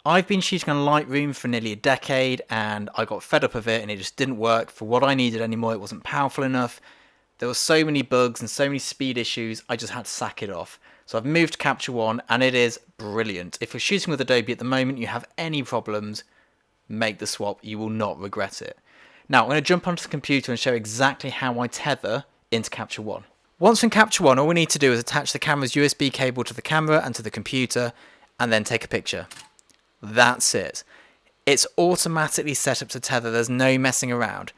I've been shooting on Lightroom for nearly a decade and I got fed up of it and it just didn't work for what I needed anymore. It wasn't powerful enough. There were so many bugs and so many speed issues, I just had to sack it off. So I've moved to Capture One and it is brilliant. If you're shooting with Adobe at the moment, you have any problems, make the swap. You will not regret it. Now I'm going to jump onto the computer and show exactly how I tether into Capture One. Once in Capture One, all we need to do is attach the camera's USB cable to the camera and to the computer and then take a picture. That's it. It's automatically set up to tether. There's no messing around.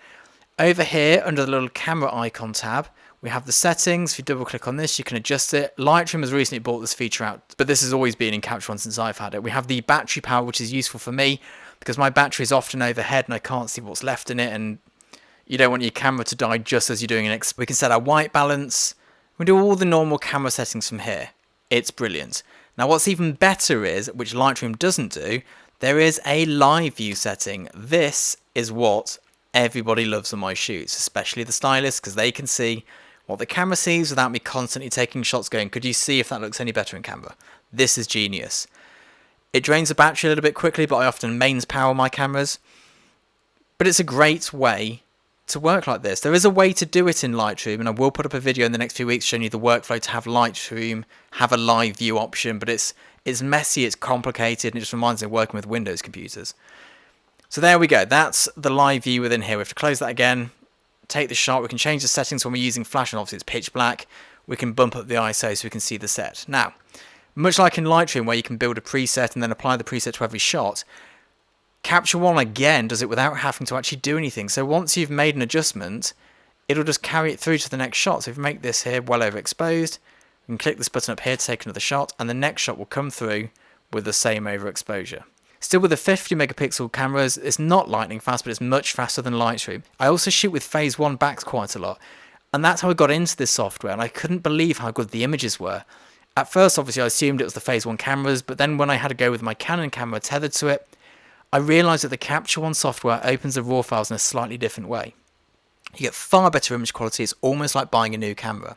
Over here, under the little camera icon tab, we have the settings. If you double click on this, you can adjust it. Lightroom has recently brought this feature out, but this has always been in Capture One since I've had it. We have the battery power, which is useful for me because my battery is often overhead and I can't see what's left in it, and you don't want your camera to die just as you're doing an we can set our white balance. We do all the normal camera settings from here. It's brilliant. Now what's even better is, which Lightroom doesn't do, there is a live view setting. This is what everybody loves on my shoots, especially the stylists, because they can see what the camera sees without me constantly taking shots going, could you see if that looks any better in camera? This is genius. It drains the battery a little bit quickly, but I often mains power my cameras. But it's a great way to work like this. There is a way to do it in Lightroom, and I will put up a video in the next few weeks showing you the workflow to have Lightroom have a live view option, but it's messy, it's complicated, and it just reminds me of working with Windows computers. So there we go, that's the live view within here. We have to close that again, take the shot. We can change the settings when we're using flash, and obviously it's pitch black. We can bump up the ISO so we can see the set. Now, much like in Lightroom where you can build a preset and then apply the preset to every shot, Capture One again does it without having to actually do anything. So once you've made an adjustment, it'll just carry it through to the next shot. So if we make this here well overexposed, we can click this button up here to take another shot, and the next shot will come through with the same overexposure. Still with the 50 megapixel cameras, it's not lightning fast, but it's much faster than Lightroom. I also shoot with Phase 1 backs quite a lot, and that's how I got into this software, and I couldn't believe how good the images were. At first, obviously, I assumed it was the Phase 1 cameras, but then when I had to go with my Canon camera tethered to it, I realised that the Capture One software opens the RAW files in a slightly different way. You get far better image quality. It's almost like buying a new camera.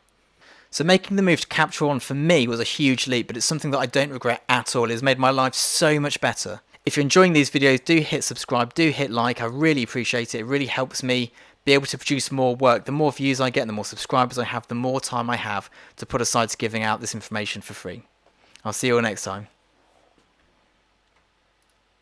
So making the move to Capture One for me was a huge leap, but it's something that I don't regret at all. It has made my life so much better. If you're enjoying these videos, do hit subscribe, do hit like. I really appreciate it. It really helps me be able to produce more work. The more views I get and the more subscribers I have, the more time I have to put aside to giving out this information for free. I'll see you all next time.